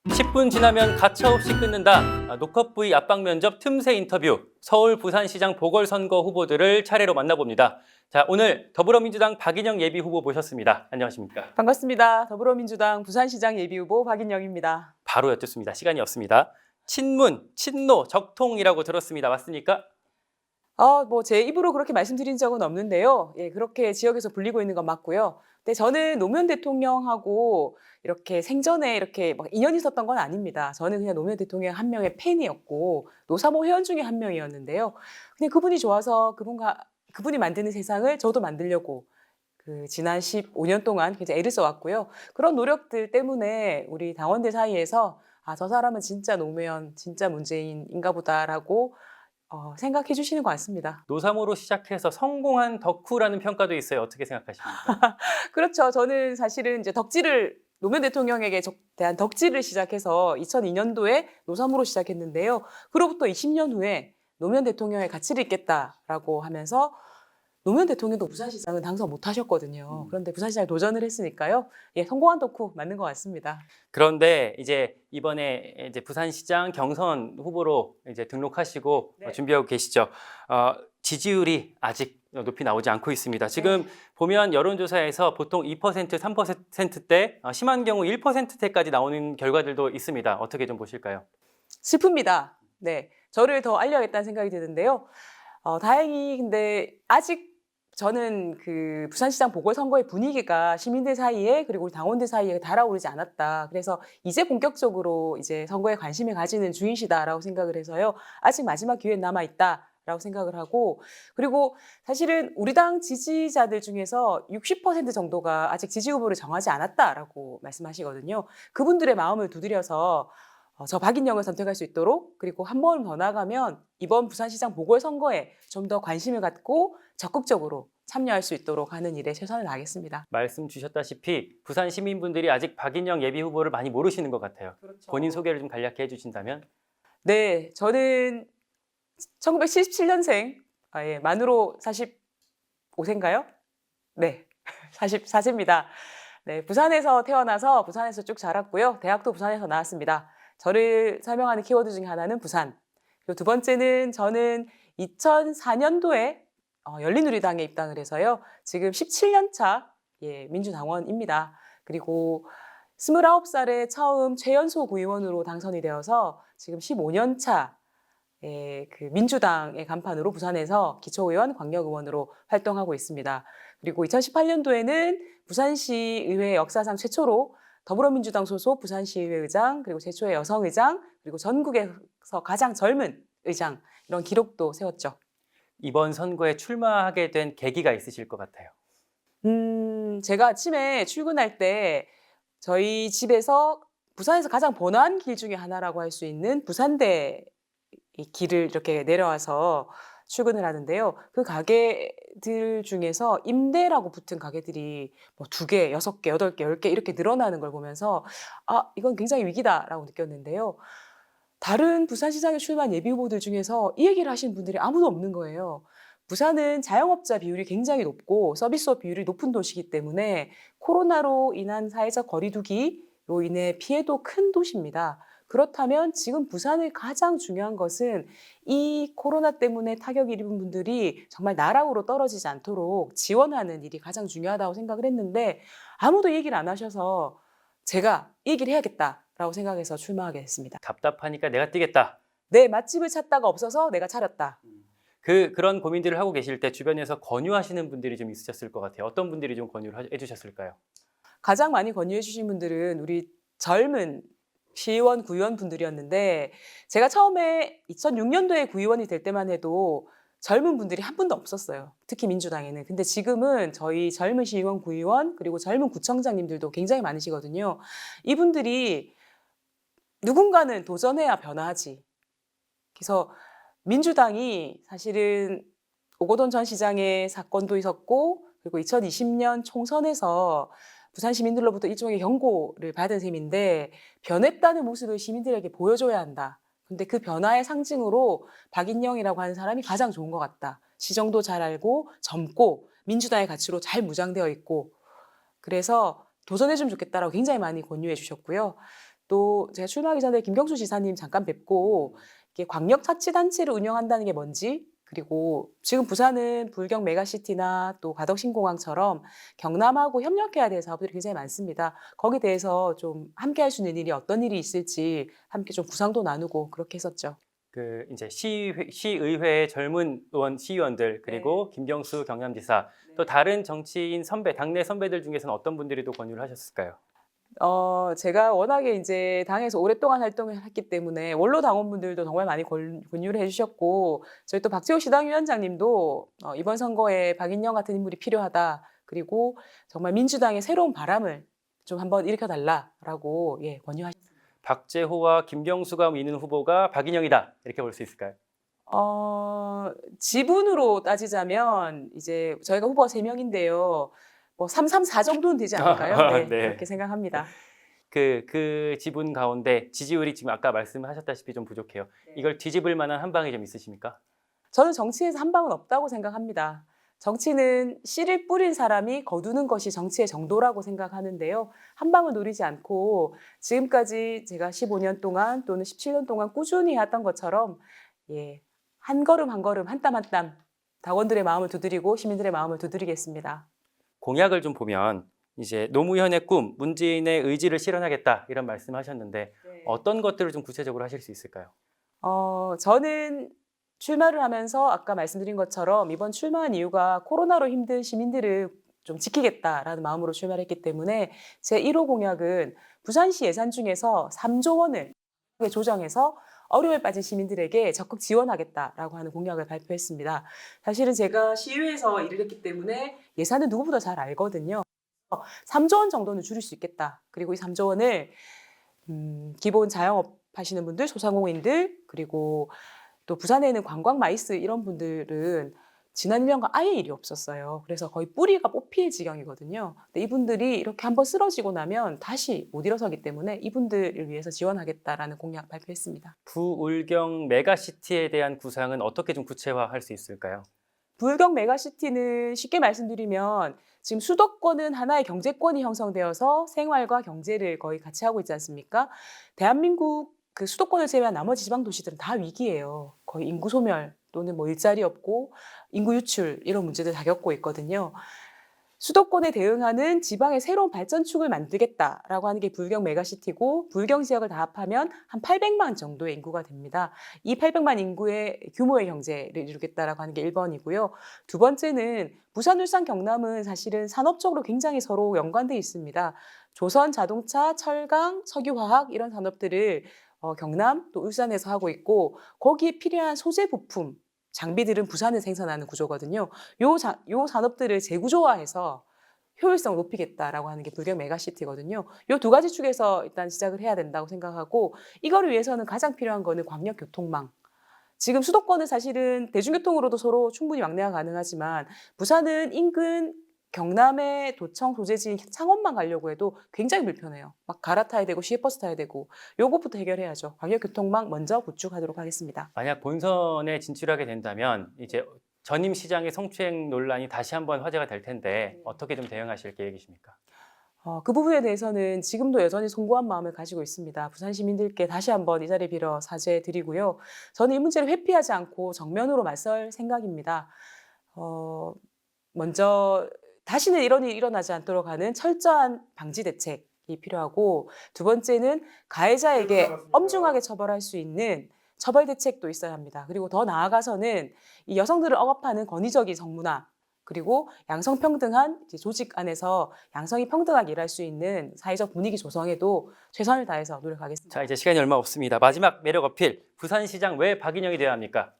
10분 지나면 가차없이 끊는다. 녹화 부위 압박 면접 틈새 인터뷰. 서울 부산시장 보궐선거 후보들을 차례로 만나봅니다. 자, 오늘 더불어민주당 박인영 예비후보 모셨습니다. 안녕하십니까? 반갑습니다. 더불어민주당 부산시장 예비후보 박인영입니다. 바로 여쭙습니다. 시간이 없습니다. 친문, 친노, 적통이라고 들었습니다. 맞습니까? 제 입으로 그렇게 말씀드린 적은 없는데요. 예, 그렇게 지역에서 불리고 있는 건 맞고요. 근데 저는 노무현 대통령하고 이렇게 생전에 이렇게 막 인연이 있었던 건 아닙니다. 저는 그냥 노무현 대통령 한 명의 팬이었고 노사모 회원 중에 한 명이었는데요. 그냥 그분이 좋아서 그분이 만드는 세상을 저도 만들려고 지난 15년 동안 굉장히 애를 써왔고요. 그런 노력들 때문에 우리 당원들 사이에서 저 사람은 진짜 노무현, 진짜 문재인인가 보다라고 생각해 주시는 것 같습니다. 노사모로 시작해서 성공한 덕후라는 평가도 있어요. 어떻게 생각하십니까? 그렇죠. 저는 사실은 이제 노무현 대통령에게 대한 덕질을 시작해서 2002년도에 노사모로 시작했는데요. 그로부터 20년 후에 노무현 대통령의 가치를 잇겠다라고 하면서 노무현 대통령도 부산시장은 당선 못 하셨거든요. 그런데 부산시장에 도전을 했으니까요. 예, 성공한 덕후 맞는 것 같습니다. 그런데 이번에 부산시장 경선 후보로 등록하시고 네. 준비하고 계시죠. 지지율이 아직 높이 나오지 않고 있습니다. 지금 보면 여론조사에서 보통 2%, 3%대, 심한 경우 1%대까지 나오는 결과들도 있습니다. 어떻게 좀 보실까요? 슬픕니다. 네, 저를 더 알려야겠다는 생각이 드는데요. 다행히 근데 아직 저는 부산시장 보궐선거의 분위기가 시민들 사이에 그리고 우리 당원들 사이에 달아오르지 않았다. 그래서 이제 본격적으로 이제 선거에 관심을 가지는 중이시다라고 생각을 해서요. 아직 마지막 기회는 남아 있다라고 생각을 하고, 그리고 사실은 우리 당 지지자들 중에서 60% 정도가 아직 지지 후보를 정하지 않았다라고 말씀하시거든요. 그분들의 마음을 두드려서 저 박인영을 선택할 수 있도록, 그리고 한 번 더 나가면 이번 부산시장 보궐선거에 좀 더 관심을 갖고 적극적으로 참여할 수 있도록 하는 일에 최선을 다하겠습니다. 말씀 주셨다시피 부산 시민분들이 아직 박인영 예비 후보를 많이 모르시는 것 같아요. 그렇죠. 본인 소개를 좀 간략히 해주신다면? 네, 저는 1977년생, 만으로 45세인가요? 네, 44세입니다. 네, 부산에서 태어나서 부산에서 쭉 자랐고요. 대학도 부산에서 나왔습니다. 저를 설명하는 키워드 중에 하나는 부산. 그리고 두 번째는 저는 2004년도에 열린우리당에 입당을 해서요. 지금 17년 차 민주당원입니다. 그리고 29살에 처음 최연소 구의원으로 당선이 되어서 지금 15년 차 민주당의 간판으로 부산에서 기초의원, 광역의원으로 활동하고 있습니다. 그리고 2018년도에는 부산시 의회 역사상 최초로 더불어민주당 소속 부산시의회 의장, 그리고 최초의 여성 의장, 그리고 전국에서 가장 젊은 의장, 이런 기록도 세웠죠. 이번 선거에 출마하게 된 계기가 있으실 것 같아요. 제가 아침에 출근할 때 저희 집에서 부산에서 가장 번화한 길 중에 하나라고 할 수 있는 부산대 이 길을 이렇게 내려와서 출근을 하는데요. 그 가게들 중에서 임대라고 붙은 가게들이 뭐 2개, 6개, 8개, 10개 이렇게 늘어나는 걸 보면서 이건 굉장히 위기다라고 느꼈는데요. 다른 부산시장에 출마한 예비후보들 중에서 이 얘기를 하시는 분들이 아무도 없는 거예요. 부산은 자영업자 비율이 굉장히 높고 서비스업 비율이 높은 도시이기 때문에 코로나로 인한 사회적 거리두기로 인해 피해도 큰 도시입니다. 그렇다면 지금 부산의 가장 중요한 것은 이 코로나 때문에 타격을 입은 분들이 정말 나락으로 떨어지지 않도록 지원하는 일이 가장 중요하다고 생각을 했는데 아무도 얘기를 안 하셔서 제가 이 얘기를 해야겠다라고 생각해서 출마하게 됐습니다. 답답하니까 내가 뛰겠다. 내 맛집을 찾다가 없어서 내가 차렸다. 그런 고민들을 하고 계실 때 주변에서 권유하시는 분들이 좀 있으셨을 것 같아요. 어떤 분들이 좀 권유를 해주셨을까요? 가장 많이 권유해 주신 분들은 우리 젊은 시의원, 구의원 분들이었는데 제가 처음에 2006년도에 구의원이 될 때만 해도 젊은 분들이 한 분도 없었어요. 특히 민주당에는. 근데 지금은 저희 젊은 시의원, 구의원 그리고 젊은 구청장님들도 굉장히 많으시거든요. 이분들이 누군가는 도전해야 변화하지. 그래서 민주당이 사실은 오거돈 전 시장의 사건도 있었고 그리고 2020년 총선에서 부산 시민들로부터 일종의 경고를 받은 셈인데 변했다는 모습을 시민들에게 보여줘야 한다. 근데 그 변화의 상징으로 박인영이라고 하는 사람이 가장 좋은 것 같다. 시정도 잘 알고 젊고 민주당의 가치로 잘 무장되어 있고 그래서 도전해주면 좋겠다라고 굉장히 많이 권유해 주셨고요. 또 제가 출마하기 전에 김경수 지사님 잠깐 뵙고 이게 광역자치단체를 운영한다는 게 뭔지, 그리고 지금 부산은 불경 메가시티나 또 가덕신공항처럼 경남하고 협력해야 될 사업들이 굉장히 많습니다. 거기에 대해서 좀 함께 할 수 있는 일이 어떤 일이 있을지 함께 좀 구상도 나누고 그렇게 했었죠. 그 이제 시의회의 젊은 시의원들 그리고 김경수 경남지사 또 다른 정치인 선배, 당내 선배들 중에서는 어떤 분들이 또 권유를 하셨을까요? 제가 워낙에 이제 당에서 오랫동안 활동을 했기 때문에 원로 당원분들도 정말 많이 권유를 해주셨고, 저희 또 박재호 시당위원장님도 이번 선거에 박인영 같은 인물이 필요하다. 그리고 정말 민주당의 새로운 바람을 좀 한번 일으켜달라라고 권유하셨습니다. 박재호와 김경수가 미는 후보가 박인영이다 이렇게 볼 수 있을까요? 지분으로 따지자면 이제 저희가 후보가 3명인데요. 뭐 3, 3, 4 정도는 되지 않을까요? 네, 네. 그렇게 생각합니다. 그 지분 가운데 지지율이 지금 아까 말씀하셨다시피 좀 부족해요. 이걸 뒤집을 만한 한 방이 좀 있으십니까? 저는 정치에서 한 방은 없다고 생각합니다. 정치는 씨를 뿌린 사람이 거두는 것이 정치의 정도라고 생각하는데요. 한 방을 노리지 않고 지금까지 제가 15년 동안 또는 17년 동안 꾸준히 했던 것처럼 한 걸음 한 걸음, 한 땀 한 땀 당원들의 마음을 두드리고 시민들의 마음을 두드리겠습니다. 공약을 좀 보면 이제 노무현의 꿈, 문재인의 의지를 실현하겠다 이런 말씀하셨는데 어떤 것들을 좀 구체적으로 하실 수 있을까요? 저는 출마를 하면서 아까 말씀드린 것처럼 이번 출마한 이유가 코로나로 힘든 시민들을 좀 지키겠다라는 마음으로 출마를 했기 때문에 제 1호 공약은 부산시 예산 중에서 3조 원을 조정해서 어려움에 빠진 시민들에게 적극 지원하겠다라고 하는 공약을 발표했습니다. 사실은 제가 시의회에서 일을 했기 때문에 예산은 누구보다 잘 알거든요. 3조 원 정도는 줄일 수 있겠다. 그리고 이 3조 원을 기본 자영업 하시는 분들, 소상공인들, 그리고 또 부산에 있는 관광 마이스 이런 분들은 지난 1년간 아예 일이 없었어요. 그래서 거의 뿌리가 뽑힐 지경이거든요. 근데 이분들이 이렇게 한번 쓰러지고 나면 다시 못 일어서기 때문에 이분들을 위해서 지원하겠다라는 공약 발표했습니다. 부울경 메가시티에 대한 구상은 어떻게 좀 구체화할 수 있을까요? 부울경 메가시티는 쉽게 말씀드리면 지금 수도권은 하나의 경제권이 형성되어서 생활과 경제를 거의 같이 하고 있지 않습니까? 대한민국 그 수도권을 제외한 나머지 지방 도시들은 다 위기예요. 거의 인구 소멸 또는 뭐 일자리 없고 인구 유출 이런 문제들 다 겪고 있거든요. 수도권에 대응하는 지방의 새로운 발전축을 만들겠다라고 하는 게 부울경 메가시티고, 부울경 지역을 다 합하면 한 800만 정도의 인구가 됩니다. 이 800만 인구의 규모의 경제를 이루겠다라고 하는 게 1번이고요. 두 번째는 부산, 울산, 경남은 사실은 산업적으로 굉장히 서로 연관돼 있습니다. 조선, 자동차, 철강, 석유화학 이런 산업들을 경남 또 울산에서 하고 있고, 거기에 필요한 소재 부품 장비들은 부산에 생산하는 구조거든요. 요 산업들을 재구조화해서 효율성을 높이겠다라고 하는 게 부울경 메가시티거든요. 요 두 가지 축에서 일단 시작을 해야 된다고 생각하고, 이거를 위해서는 가장 필요한 거는 광역교통망. 지금 수도권은 사실은 대중교통으로도 서로 충분히 왕래가 가능하지만 부산은 인근 경남의 도청 소재지인 창원만 가려고 해도 굉장히 불편해요. 막 갈아타야 되고 시외버스 타야 되고, 요것부터 해결해야죠. 광역교통망 먼저 구축하도록 하겠습니다. 만약 본선에 진출하게 된다면 이제 전임 시장의 성추행 논란이 다시 한번 화제가 될 텐데 어떻게 좀 대응하실 계획이십니까? 그 부분에 대해서는 지금도 여전히 송구한 마음을 가지고 있습니다. 부산 시민들께 다시 한번 이 자리 빌어 사죄드리고요. 저는 이 문제를 회피하지 않고 정면으로 맞설 생각입니다. 먼저 다시는 이런 일이 일어나지 않도록 하는 철저한 방지 대책이 필요하고, 두 번째는 가해자에게 엄중하게 처벌할 수 있는 처벌 대책도 있어야 합니다. 그리고 더 나아가서는 이 여성들을 억압하는 권위적인 성문화, 그리고 양성평등한 조직 안에서 양성이 평등하게 일할 수 있는 사회적 분위기 조성에도 최선을 다해서 노력하겠습니다. 자, 이제 시간이 얼마 없습니다. 마지막 매력 어필. 부산시장 왜 박인영이 되어야 합니까?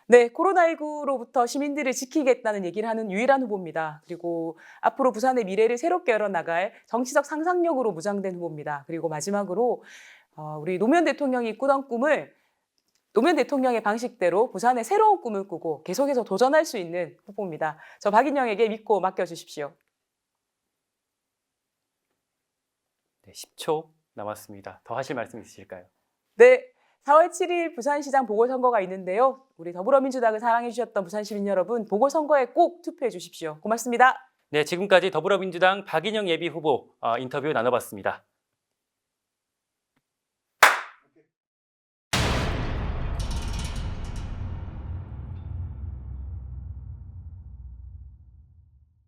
네, 코로나19로부터 시민들을 지키겠다는 얘기를 하는 유일한 후보입니다. 그리고 앞으로 부산의 미래를 새롭게 열어나갈 정치적 상상력으로 무장된 후보입니다. 그리고 마지막으로 우리 노무현 대통령이 꾸던 꿈을 노무현 대통령의 방식대로 부산의 새로운 꿈을 꾸고 계속해서 도전할 수 있는 후보입니다. 저 박인영에게 믿고 맡겨주십시오. 네, 10초 남았습니다. 더 하실 말씀 있으실까요? 네, 4월 7일 부산시장 보궐선거가 있는데요. 우리 더불어민주당을 사랑해 주셨던 부산 시민 여러분, 보궐선거에 꼭 투표해 주십시오. 고맙습니다. 네, 지금까지 더불어민주당 박인영 예비후보 인터뷰 나눠봤습니다.